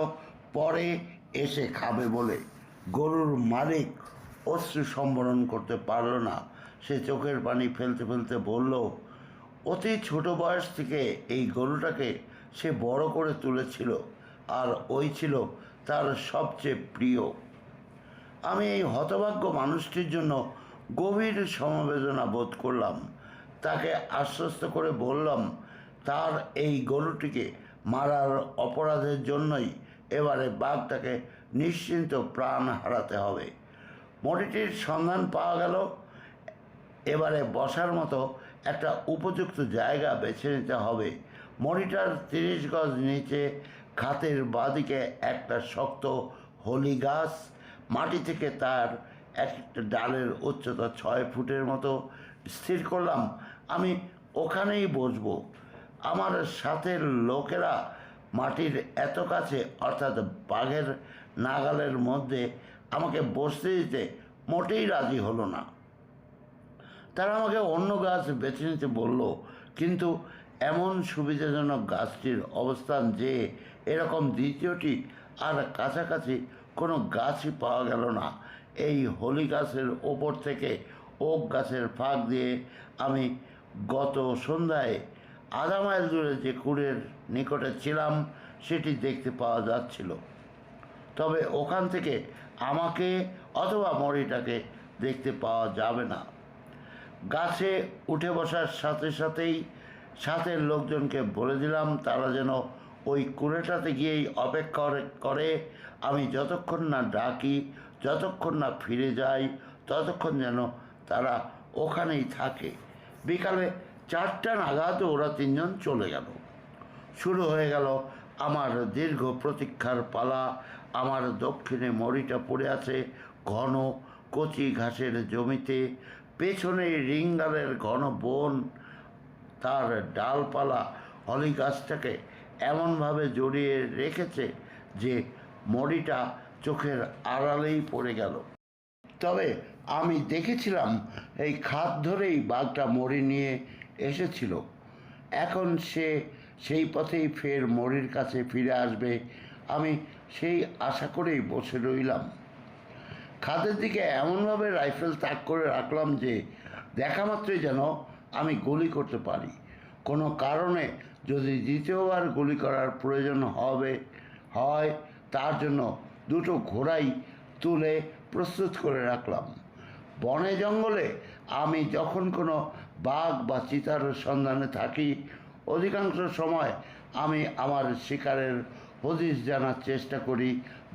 পরে এসে খাবে বলে। গরুর মালিক অশ্রু সম্বরণ করতে পারল না। সে চোখের পানি ফেলতে ফেলতে বলল, অতি ছোট বয়স থেকে এই গরুটাকে সে বড় করে তুলেছিল আর ওই ছিল তার সবচেয়ে প্রিয়। আমি এই হতভাগ্য মানুষটির জন্য গভীর সমবেদনা বোধ করলাম। তাকে আশ্বস্ত করে বললাম তার এই গরুটিকে মারার অপরাধের জন্যই এবারে বাঘটাকে নিশ্চিন্ত প্রাণ হারাতে হবে। মরিটির সন্ধান পাওয়া গেল। এবারে বসার মতো একটা উপযুক্ত জায়গা বেছে নিতে হবে। মরিটার 30 গজ নিচে খাতের বাঁদিকে একটা শক্ত হলি গাছ। মাটি থেকে তার একটা ডালের উচ্চতা 6 ফুটের মতো। স্থির করলাম আমি ওখানেই বসবো। আমার সাথের লোকেরা মাটির এত কাছে অর্থাৎ বাঘের নাগালের মধ্যে আমাকে বসতে দিতে মোটেই রাজি হলো না। তারা আমাকে অন্য গাছ বেছে নিতে বলল, কিন্তু এমন সুবিধাজনক গাছটির অবস্থান যে এরকম দ্বিতীয়টি আর কাছাকাছি কোনো গাছই পাওয়া গেল না। এই হলি গাছের ওপর থেকে ওক গাছের ফাঁক দিয়ে আমি গত সন্ধ্যায় আধা মাইল দূরে যে কুড়ের নিকটে ছিলাম সেটি দেখতে পাওয়া যাচ্ছিল। তবে ওখান থেকে আমাকে অথবা মরিটাকে দেখতে পাওয়া যাবে না। গাছে উঠে বসার সাথে সাথেই সাথের লোকজনকে বলে দিলাম তারা যেন ওই কুড়েটাতে গিয়েই অপেক্ষা করে। আমি যতক্ষণ না ডাকি, যতক্ষণ না ফিরে যাই, ততক্ষণ যেন তারা ওখানেই থাকে। বিকালে 4টা নাগাদ ওরা 3জন চলে গেল। শুরু হয়ে গেল আমার দীর্ঘ প্রতীক্ষার পালা। আমার দক্ষিণে মরিটা পড়ে আছে ঘন কচি ঘাসের জমিতে। পেছনে রিঙ্গালের ঘন বন তার ডালপালা হলি গাছটাকে এমনভাবে জড়িয়ে রেখেছে যে মরিটা চোখের আড়ালেই পড়ে গেল। তবে আমি দেখেছিলাম এই খাদ ধরেই বাঘটা মরি নিয়ে এসেছিল। এখন সে সেই পথেই ফের মরির কাছে ফিরে আসবে, আমি সেই আশা করেই বসে রইলাম। খাদের দিকে এমনভাবে রাইফেল তাক করে রাখলাম যে দেখা মাত্রই যেন আমি গুলি করতে পারি। কোনো কারণে যদি দ্বিতীয়বার গুলি করার প্রয়োজন হয় তার জন্য 2টো ঘোড়াই তুলে প্রস্তুত করে রাখলাম। বনে জঙ্গলে আমি যখন কোনো বাঘ বা চিতার সন্ধানে থাকি, অধিকাংশ সময় আমি আমার শিকারের হদিশ জানার চেষ্টা করি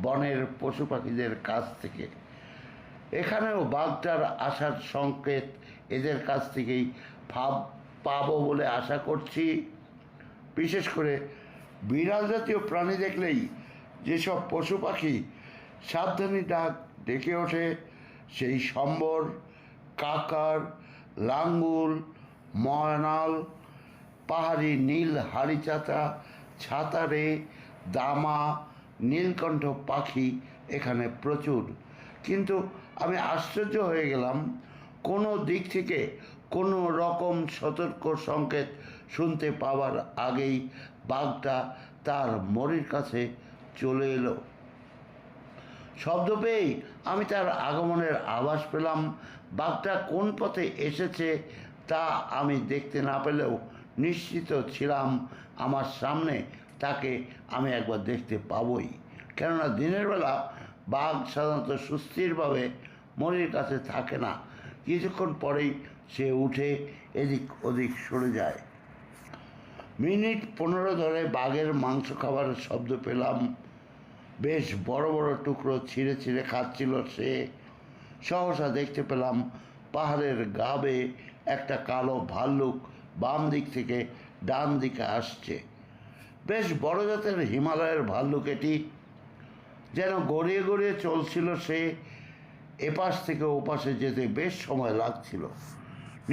বনের পশু পাখিদের কাছ থেকে। এখানেও বাঘটার আসার সংকেত এদের কাছ থেকেই পাবো বলে আশা করছি। বিশেষ করে বিড়াল জাতীয় প্রাণী দেখলেই যেসব পশু পাখি সাবধানী ডাক ডেকে ওঠে, সেই সম্বর, কাকার, লাঙ্গুল, ময়নাল, পাহাড়ি নীল হাড়িচাতা, ছাতারে, দামা, নীলকণ্ঠ পাখি এখানে প্রচুর। কিন্তু আমি আশ্চর্য হয়ে গেলাম, কোনো দিক থেকে কোনো রকম সতর্ক সংকেত শুনতে পাওয়ার আগেই বাঘটা তার মরির কাছে চলে এলো। শব্দ পেয়েই আমি তার আগমনের আভাস পেলাম। বাঘটা কোন পথে এসেছে তা আমি দেখতে না পেলেও নিশ্চিত ছিলাম আমার সামনে তাকে আমি একবার দেখতে পাবই। কেননা দিনের বেলা বাঘ সাধারণত সুস্থিরভাবে মরির কাছে থাকে না, কিছুক্ষণ পরেই সে উঠে এদিক ওদিক সরে যায়। মিনিট 15 ধরে বাঘের মাংস খাবার শব্দ পেলাম। বেশ বড় বড় টুকরো ছিঁড়ে ছিঁড়ে খাচ্ছিল সে। সহসা দেখতে পেলাম পাহাড়ের গা বেয়ে একটা কালো ভাল্লুক বাম দিক থেকে ডান দিকে আসছে। বেশ বড় জাতের হিমালয়ের ভাল্লুক এটি। যেন গড়িয়ে গড়িয়ে চলছিল সে। এপাশ থেকে ওপাশে যেতে বেশ সময় লাগছিল।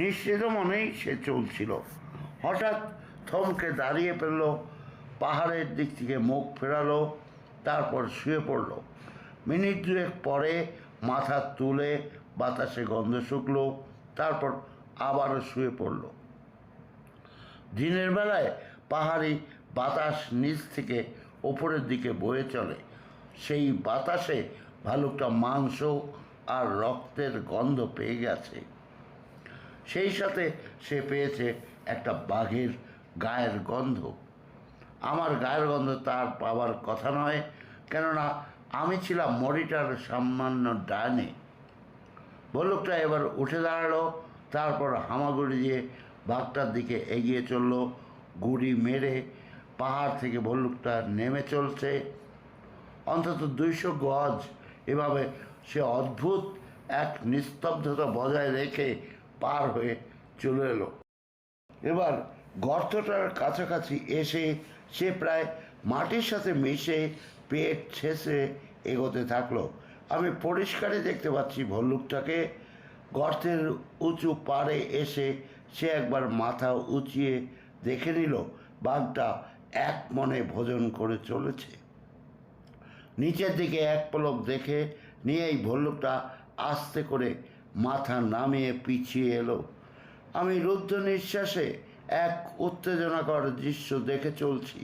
নিশ্চিত মনেই সে চলছিল। হঠাৎ থমকে দাঁড়িয়ে পড়ল, পাহাড়ের দিক থেকে মুখ ফেরালো, তারপর শুয়ে পড়ল। মিনিট 2 পরে মাথা তুলে বাতাসে গন্ধ শুকলো, তারপর আবারও শুয়ে পড়ল। দিনের বেলায় পাহাড়ি বাতাস নিচ থেকে ওপরের দিকে বয়ে চলে। সেই বাতাসে ভালুকটা মাংস আর রক্তের গন্ধ পেয়ে গেছে। সেই সাথে সে পেয়েছে একটা বাঘের গায়ের গন্ধ। আমার গায়ের গন্ধ তার পাওয়ার কথা নয়, কেননা আমি ছিলাম মরিটার সামান্য ডানে। ভালুকটা এবার উঠে দাঁড়ালো, তারপর হামাগুড়ি দিয়ে বাঘটার দিকে এগিয়ে চলল। গুড়ি মেরে পাহাড় থেকে ভালুকটা নেমে চলছে। অন্তত 200 গজ এভাবে সে অদ্ভুত এক নিস্তব্ধতা বজায় রেখে পার হয়ে চলে এলো। এবার গর্তটার কাছাকাছি এসে সে প্রায় মাটির সাথে মিশে পেট ছেঁচড়ে এগোতে থাকলো। আমি পরিষ্কারই দেখতে পাচ্ছি ভল্লুকটাকে। গর্তের উঁচু পাড়ে এসে সে একবার মাথা উঁচিয়ে দেখে নিল বাঘটা এক মনে ভোজন করে চলেছে। নিচের দিকে এক পলক দেখে নিয়েই ভল্লুকটা আস্তে করে মাথা নামিয়ে পিছিয়ে এলো। আমি রুদ্ধ নিঃশ্বাসে এক উত্তেজনাকর দৃশ্য দেখে চলছি।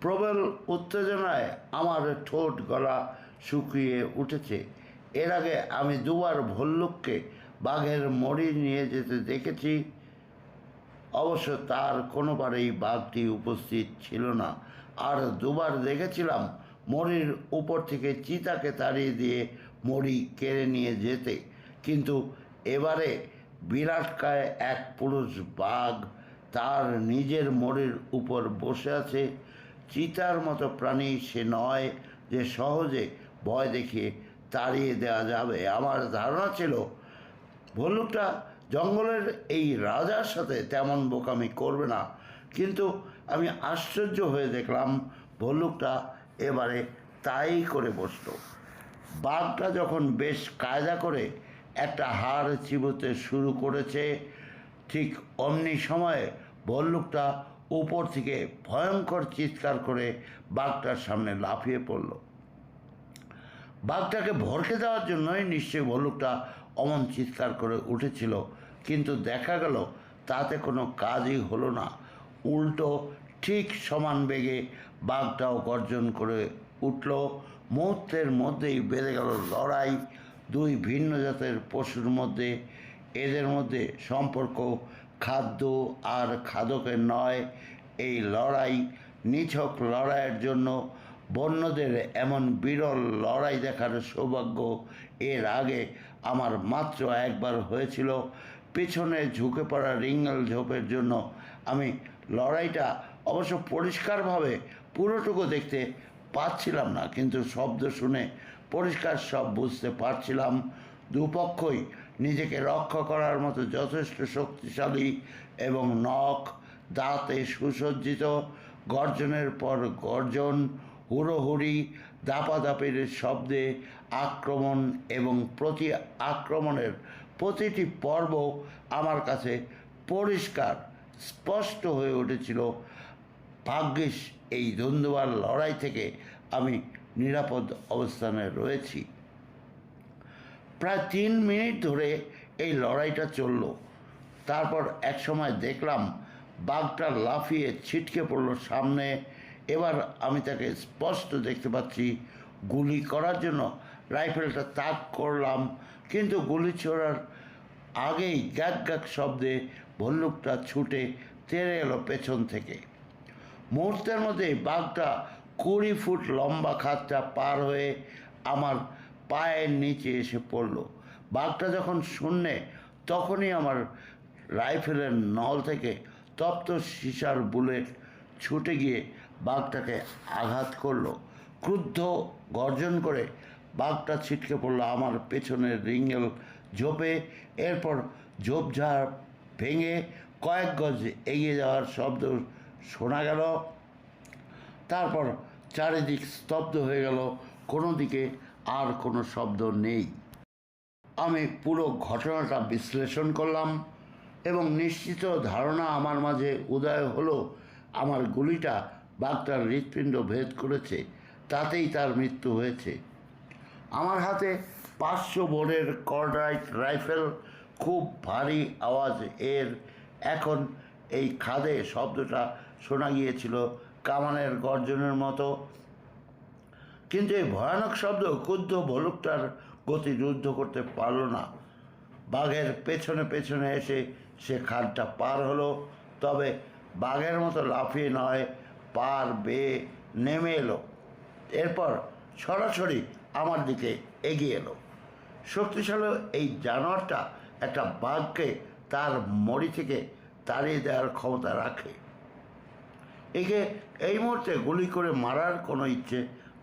প্রবল উত্তেজনায় আমার ঠোঁট গলা শুকিয়ে উঠেছে। এর আগে আমি 2বার ভল্লুককে বাঘের মরি নিয়ে যেতে দেখেছি, অবশ্য তার কোনোবারেই বাঘটি উপস্থিত ছিল না। আর 2বার দেখেছিলাম মরির উপর থেকে চিতাকে তাড়িয়ে দিয়ে মরি কেড়ে নিয়ে যেতে, কিন্তু এবারে বিরাটকায় এক পুরুষ বাঘ তার নিজের মরির উপর বসে আছে। চিতার মতো প্রাণী সে নয় যে সহজে ভয় দেখিয়ে তাড়িয়ে দেওয়া যাবে। আমার ধারণা ছিল ভল্লুকটা জঙ্গলের এই রাজার সাথে তেমন বোকামি করবে না, কিন্তু আমি আশ্চর্য হয়ে দেখলাম ভল্লুকটা এবারে তাই করে বসল। বাঘটা যখন বেশ কায়দা করে একটা হাড় চিবোতে শুরু করেছে, ঠিক অমনি সময়ে ভল্লুকটা উপর থেকে ভয়ঙ্কর চিৎকার করে বাঘটার সামনে লাফিয়ে পড়ল। বাঘটাকে ভরকে দেওয়ার জন্যই নিশ্চয়ই ভল্লুকটা অমন চিৎকার করে উঠেছিল, কিন্তু দেখা গেল তাতে কোনো কাজই হলো না। উল্টো ঠিক সমান বেগে বাঘটাও গর্জন করে উঠল। মুহূর্তের মধ্যেই বেড়ে গেল লড়াই দুই ভিন্ন জাতের পশুর মধ্যে। এদের মধ্যে সম্পর্ক খাদ্য আর খাদকের নয়। এই লড়াই নিছক লড়াইয়ের জন্য। বন্যদের এমন বিরল লড়াই দেখার সৌভাগ্য এর আগে আমার মাত্র একবার হয়েছিল। পেছনে ঝুঁকে পড়া রিঙ্গল ঝোপের জন্য আমি লড়াইটা অবশ্য পরিষ্কারভাবে পুরোটুকু দেখতে পাচ্ছিলাম না, কিন্তু শব্দ শুনে পরিষ্কার সব বুঝতে পারছিলাম। দুপক্ষই নিজেকে রক্ষা করার মতো যথেষ্ট শক্তিশালী এবং নখ দাঁতে সুসজ্জিত। গর্জনের পর গর্জন, হুড়োহুড়ি, দাপাদাপির শব্দে আক্রমণ এবং প্রতি আক্রমণের প্রতিটি পর্ব আমার কাছে পরিষ্কার স্পষ্ট হয়ে উঠেছিল। ভাগ্যিস এই দ্বন্দ্বার লড়াই থেকে আমি নিরাপদ অবস্থানে রয়েছি। প্রায় 3 মিনিট ধরে এই লড়াইটা চলল। তারপর একসময় দেখলাম বাঘটা লাফিয়ে ছিটকে পড়ল সামনে। এবার আমি তাকে স্পষ্ট দেখতে পাচ্ছি। গুলি করার জন্য রাইফেলটা তাক করলাম, কিন্তু গুলি ছোড়ার আগেই গ্যাক গ্যাক শব্দে ভল্লুকটা ছুটে তেড়ে এলো পেছন থেকে। মুহূর্তের মধ্যেই বাঘটা 20 ফুট লম্বা খাতটা পার হয়ে আমার পায়ের নিচে এসে পড়ল। বাঘটা যখন শূন্যে, তখনই আমার রাইফেলের নল থেকে তপ্ত সীসার বুলেট ছুটে গিয়ে বাঘটাকে আঘাত করলো। ক্রুদ্ধ গর্জন করে বাঘটা ছিটকে পড়ল আমার পেছনের রিঙ্গেল ঝোপে। এরপর ঝোপঝাড় ভেঙে কয়েক গজ এগিয়ে যাওয়ার শব্দ শোনা গেল। তারপর চারিদিক স্তব্ধ হয়ে গেল, কোনো দিকে আর কোনো শব্দ নেই। আমি পুরো ঘটনাটা বিশ্লেষণ করলাম এবং নিশ্চিত ধারণা আমার মাঝে উদয় হলো আমার গুলিটা বাঘটার হৃৎপিণ্ড ভেদ করেছে, তাতেই তার মৃত্যু হয়েছে। আমার হাতে 500 বোরের কর্ডরাইট রাইফেল, খুব ভারী আওয়াজ এর। এখন এই খাদে শব্দটা শোনা গিয়েছিল কামানের গর্জনের মতো, কিন্তু এই ভয়ানক শব্দ ক্ষুদ্র ভল্লুকটার গতি রুদ্ধ করতে পারল না। বাঘের পেছনে পেছনে এসে সে খাদটা পার হলো, তবে বাঘের মতো লাফিয়ে নয়, পার বেয়ে নেমে এলো। এরপর সরাসরি আমার দিকে এগিয়ে এলো। শক্তিশালী এই জানোয়ারটা একটা বাঘকে তার মরি থেকে তাড়িয়ে দেওয়ার ক্ষমতা রাখে। একে এই মুহূর্তে গুলি করে মারার কোনো ইচ্ছে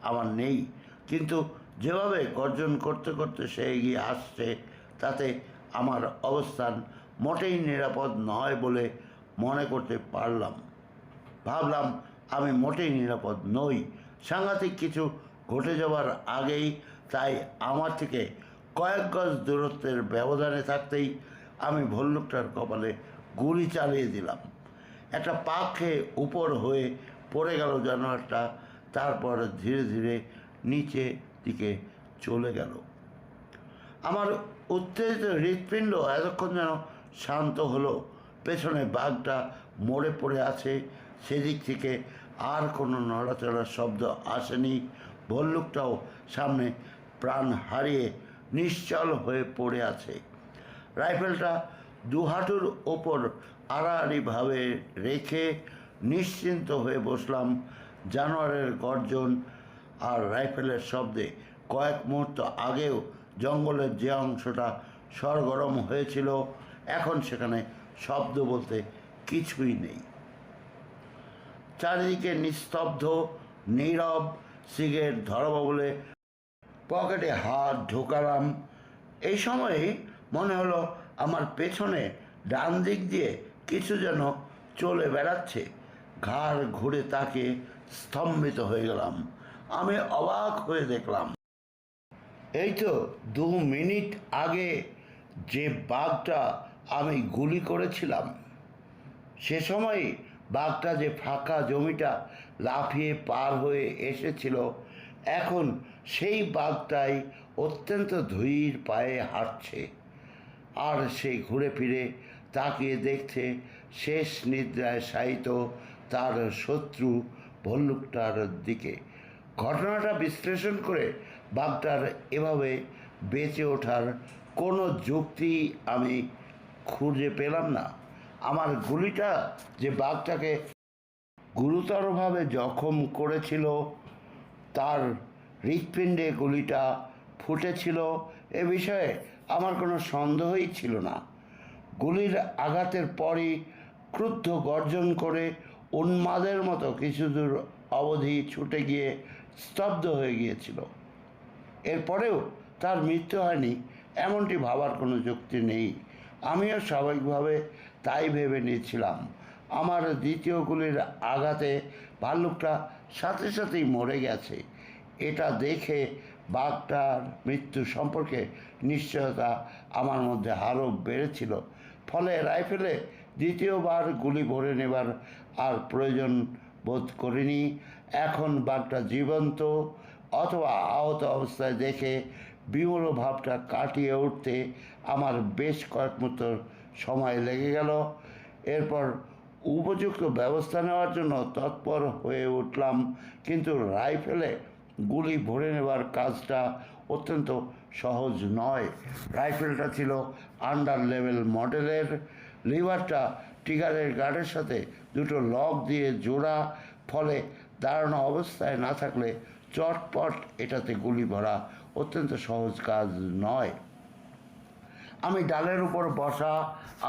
আমার নেই, কিন্তু যেভাবে গর্জন করতে করতে সে এগিয়ে আসছে, তাতে আমার অবস্থান মোটেই নিরাপদ নয় বলে মনে করতে পারলাম। ভাবলাম আমি মোটেই নিরাপদ নই। সাংঘাতিক কিছু ঘটে যাওয়ার আগেই, তাই আমার থেকে কয়েক গজ দূরত্বের ব্যবধানে থাকতেই আমি ভল্লুকটার কপালে গুলি চালিয়ে দিলাম। একটা পাক খেয়ে উপর হয়ে পড়ে গেল জানোয়ারটা, তারপর ধীরে ধীরে নিচে দিকে চলে গেল। আমার উত্তেজিত হৃৎপিণ্ড এতক্ষণ যেন শান্ত হলো। পেছনে বাঘটা মরে পড়ে আছে, সেদিক থেকে আর কোনো নড়াচড়ার শব্দ আসেনি। ভল্লুকটাও সামনে প্রাণ হারিয়ে নিশ্চল হয়ে পড়ে আছে। রাইফেলটা দুহাঁটুর ওপর আড়াআড়িভাবে রেখে নিশ্চিন্ত হয়ে বসলাম। জানোয়ারের গর্জন আর রাইফেলের শব্দে কয়েক মুহূর্ত আগেও জঙ্গলের যে অংশটা সরগরম হয়েছিল এখন সেখানে শব্দ বলতে কিছুই নেই। চারিদিকে নিস্তব্ধ, নীরব। সিগারেট ধরাবো বলে পকেটে হাত ঢোকালাম। এই সময়ে মনে হলো আমার পেছনে ডান দিক দিয়ে কিছু যেন চলে বেড়াচ্ছে। ঘাড় ঘুরে তাকে স্তম্ভিত হয়ে গেলাম। আমি অবাক হয়ে দেখলাম, এই তো 2 মিনিট আগে যে বাঘটা আমি গুলি করেছিলাম, সে সময় বাঘটা যে ফাঁকা জমিটা লাফিয়ে পার হয়ে এসেছিল, এখন সেই বাঘটাই অত্যন্ত ধীর পায়ে হাঁটছে। আর সে ঘুরে ফিরে তাকিয়ে দেখছে শেষ নিদ্রায় শায়িত তার শত্রু ভল্লুকটার দিকে। ঘটনাটা বিশ্লেষণ করে বাঘটার এভাবে বেঁচে ওঠার কোনো যুক্তি আমি খুঁজে পেলাম না। আমার গুলিটা যে বাঘটাকে গুরুতরভাবে জখম করেছিল, তার হৃৎপিণ্ডে গুলিটা ফুটেছিল, এ বিষয়ে আমার কোনো সন্দেহই ছিল না। গুলির আঘাতের পরই ক্রুদ্ধ গর্জন করে উন্মাদের মতো কিছু দূর অবধি ছুটে গিয়ে স্তব্ধ হয়ে গিয়েছিল। এরপরেও তার মৃত্যু হয়নি এমনটি ভাবার কোনো যুক্তি নেই। আমিও স্বাভাবিকভাবে তাই ভেবে নিয়েছিলাম। আমার দ্বিতীয় গুলির আঘাতে ভাল্লুকটা সাথে সাথেই মরে গেছে। এটা দেখে বাঘটার মৃত্যু সম্পর্কে নিশ্চয়তা আমার মধ্যে আরও বেড়েছিল। ফলে রাইফেলে দ্বিতীয়বার গুলি ভরে নেবার আর প্রয়োজন বোধ করিনি। এখন বাঘটা জীবন্ত অথবা আহত অবস্থায় দেখে বিমূঢ় ভাবটা কাটিয়ে উঠতে আমার বেশ কয়েক মুহূর্ত সময় লেগে গেল। এরপর উপযুক্ত ব্যবস্থা নেওয়ার জন্য তৎপর হয়ে উঠলাম, কিন্তু রাইফেলে গুলি ভরে নেবার কাজটা অত্যন্ত সহজ নয়। রাইফেলটা ছিল আন্ডার লেভেল মডেলের। লিভারটা ট্রিগারের গার্ডের সাথে দুটো লক দিয়ে জোড়া, ফলে দাঁড়ানো অবস্থায় না থাকলে চটপট এটাতে গুলি ভরা অত্যন্ত সহজ কাজ নয়। আমি ডালের উপর বসা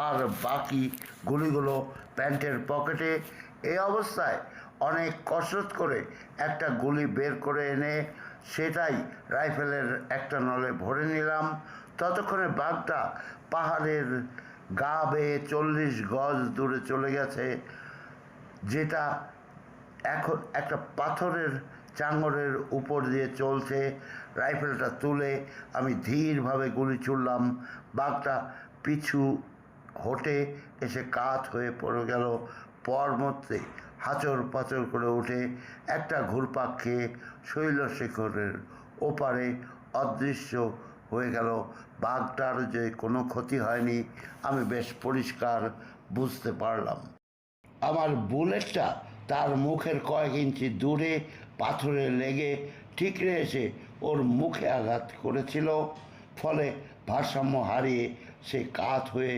আর বাকি গুলিগুলো প্যান্টের পকেটে। এই অবস্থায় অনেক কসরত করে একটা গুলি বের করে এনে সেটাই রাইফেলের একটা নলে ভরে নিলাম। ততক্ষণে বাঘটা পাহাড়ের গা বেয়ে 40 গজ দূরে চলে গেছে, যেটা এখন একটা পাথরের চাঙড়ের উপর দিয়ে চলছে। রাইফেলটা তুলে আমি ধীরভাবে গুলি ছুড়লাম। বাঘটা পিছু হটে এসে কাত হয়ে পড়ে গেল। পরমুহূর্তে হাঁচর পাচর করে উঠে একটা ঘুরপাক খেয়ে শৈলশেখরের ওপারে অদৃশ্য হয়ে গেল। বাঘটার যে কোনো ক্ষতি হয়নি আমি বেশ পরিষ্কার বুঝতে পারলাম। আমার বুলেটটা তার মুখের কয়েক ইঞ্চি দূরে পাথরে লেগে ঠিকরে এসে ওর মুখে আঘাত করেছিল। ফলে ভারসাম্য হারিয়ে সে কাত হয়ে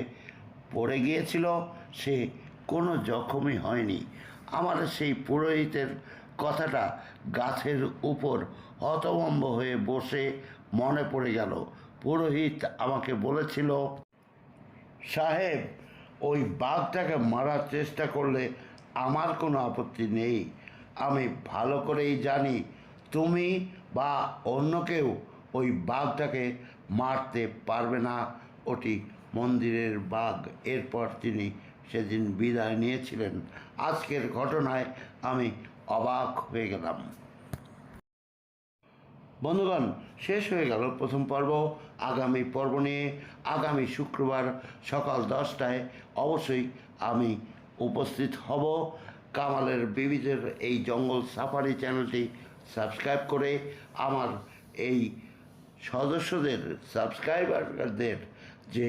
পড়ে গিয়েছিল। সে কোনো জখমই হয়নি। আমার সেই পুরোহিতের কথাটা গাছের উপর হতভম্ব হয়ে বসে মনে পড়ে গেল। পুরোহিত আমাকে বলেছিল, সাহেব, ওই বাঘটাকে মারার চেষ্টা করলে আমার কোনো আপত্তি নেই। আমি ভালো করেই জানি তুমি বা অন্য কেউ ওই বাঘটাকে মারতে পারবে না। ওটি মন্দিরের বাঘ। এরপর তিনি সেদিন বিদায় নিয়েছিলেন। আজকের ঘটনায় আমি অবাক হয়ে গেলাম। বন্ধুগণ, শেষ হয়ে গেল প্রথম পর্ব। আগামী পর্ব নিয়ে আগামী শুক্রবার সকাল 10টায় অবশ্যই আমি উপস্থিত হব। কামালের বিবিধের এই জঙ্গল সাফারি চ্যানেলটি সাবস্ক্রাইব করে আমার এই সদস্যদের, সাবস্ক্রাইবারদের যে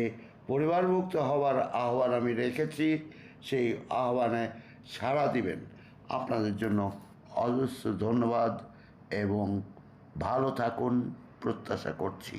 পরিবারভুক্ত হওয়ার আহ্বান আমি রেখেছি, সেই আহ্বানে সাড়া দিবেন। আপনাদের জন্য অজস্র ধন্যবাদ এবং ভালো থাকুন প্রত্যাশা করছি।